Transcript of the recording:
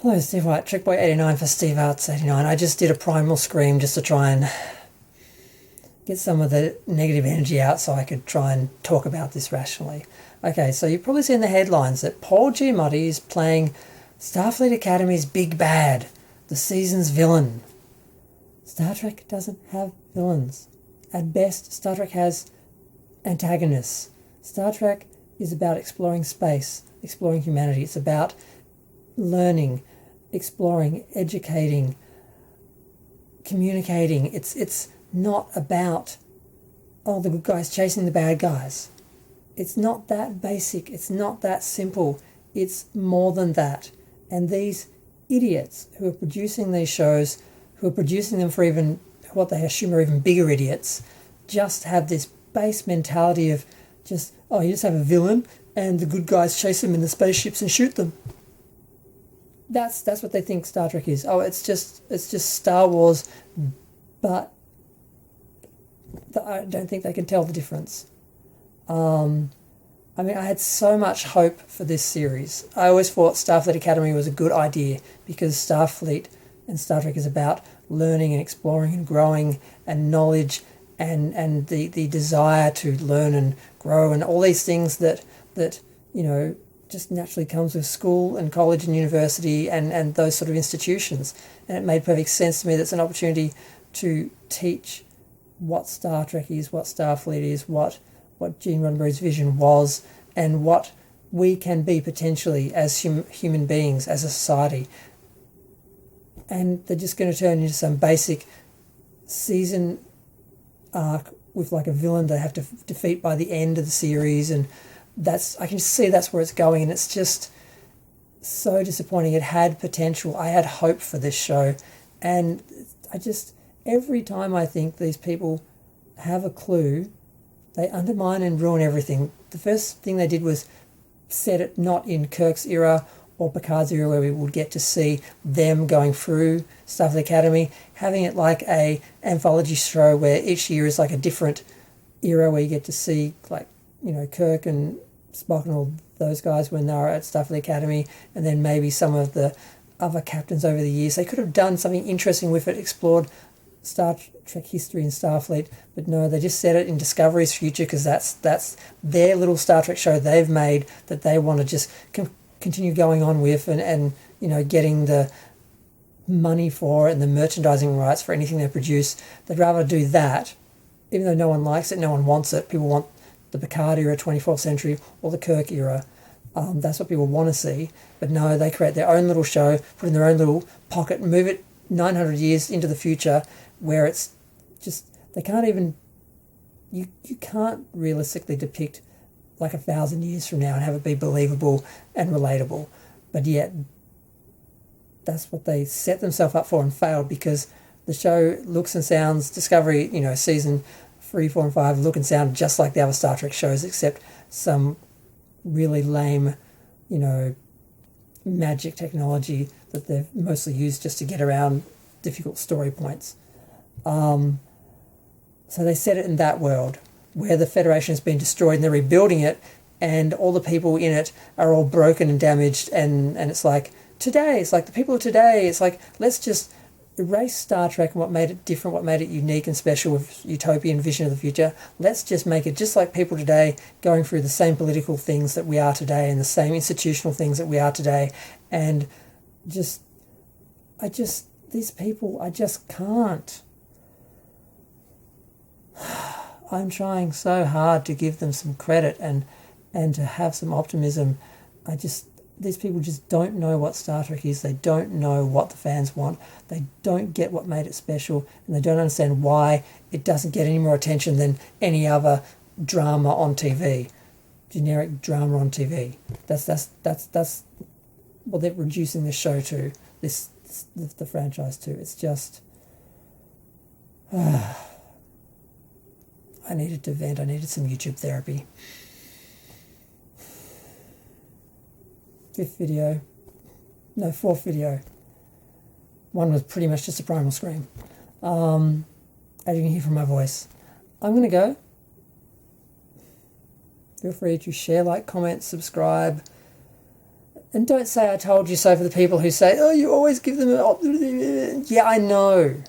Hello, Steve White, Trickboy89 for Steve Arts89. I just did a primal scream just to try and get some of the negative energy out so I could try and talk about this rationally. Okay, so you've probably seen the headlines that Paul Giamotti is playing Starfleet Academy's big bad, the season's villain. Star Trek doesn't have villains. At best, Star Trek has antagonists. Star Trek is about exploring space, exploring humanity. It's about learning, exploring, educating, communicating. It's not about, oh, the good guys chasing the bad guys. It's not that basic. It's not that simple. It's more than that. And these idiots who are producing these shows, who are producing them for even what they assume are even bigger idiots, just have this base mentality of just, oh, you just have a villain and the good guys chase them in the spaceships and shoot them. That's what they think Star Trek is. Oh, it's just Star Wars, but I don't think they can tell the difference. I mean, I had so much hope for this series. I always thought Starfleet Academy was a good idea because Starfleet and Star Trek is about learning and exploring and growing and knowledge and the desire to learn and grow and all these things that you know just naturally comes with school and college and university and those sort of institutions. And it made perfect sense to me that's an opportunity to teach what Star Trek is, what Starfleet is, what Gene Roddenberry's vision was, and what we can be potentially as human beings, as a society. And they're just going to turn into some basic season arc with like a villain they have to defeat by the end of the series, and I can see that's where it's going, and it's just so disappointing. It had potential. I had hope for this show, and every time I think these people have a clue, they undermine and ruin everything. The first thing they did was set it not in Kirk's era or Picard's era, where we would get to see them going through Starfleet Academy, having it like a anthology show where each year is like a different era where you get to see, like, you know, Kirk and Spock and all those guys when they were at Starfleet Academy, and then maybe some of the other captains over the years. They could have done something interesting with it, explored Star Trek history in Starfleet, but no, they just set it in Discovery's future because that's their little Star Trek show they've made that they want to just continue going on with and you know, getting the money for it and the merchandising rights for anything they produce. They'd rather do that, even though no one likes it, no one wants it. People want the Picard era, 24th century, or the Kirk era. That's what people want to see. But no, they create their own little show, put in their own little pocket, move it 900 years into the future, where it's just, they can't even, you can't realistically depict like 1,000 years from now and have it be believable and relatable. But yet, that's what they set themselves up for and failed, because the show looks and sounds, Discovery, you know, season 3, 4, and 5 look and sound just like the other Star Trek shows, except some really lame, you know, magic technology that they've mostly used just to get around difficult story points. So they set it in that world where the Federation has been destroyed and they're rebuilding it, and all the people in it are all broken and damaged, and it's like today, it's like the people of today, it's like, let's just erase Star Trek and what made it different, what made it unique and special with utopian vision of the future. Let's just make it just like people today, going through the same political things that we are today and the same institutional things that we are today. And these people, I just can't. I'm trying so hard to give them some credit and to have some optimism. These people just don't know what Star Trek is. They don't know what the fans want. They don't get what made it special, and they don't understand why it doesn't get any more attention than any other drama on TV, generic drama on TV. That's what they're reducing the show to, the franchise to. It's just, I needed to vent. I needed some YouTube therapy. Fourth video. One was pretty much just a primal scream. As you can hear from my voice. I'm going to go. Feel free to share, like, comment, subscribe, And don't say I told you so for the people who say, oh, you always give them an... Yeah, I know.